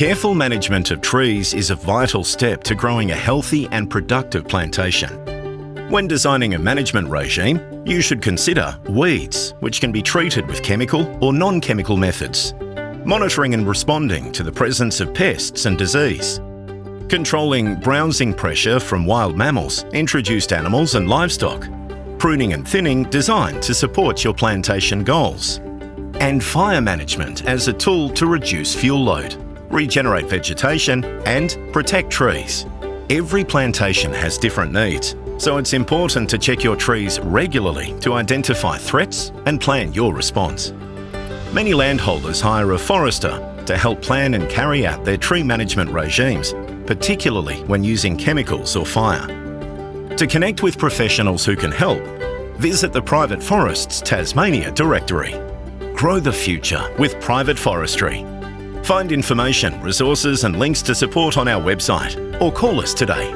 Careful management of trees is a vital step to growing a healthy and productive plantation. When designing a management regime, you should consider weeds, which can be treated with chemical or non-chemical methods, monitoring and responding to the presence of pests and disease, controlling browsing pressure from wild mammals, introduced animals and livestock, pruning and thinning designed to support your plantation goals, and fire management as a tool to reduce fuel load, regenerate vegetation and protect trees. Every plantation has different needs, so it's important to check your trees regularly to identify threats and plan your response. Many landholders hire a forester to help plan and carry out their tree management regimes, particularly when using chemicals or fire. To connect with professionals who can help, visit the Private Forests Tasmania directory. Grow the future with private forestry. Find information, resources and links to support on our website or call us today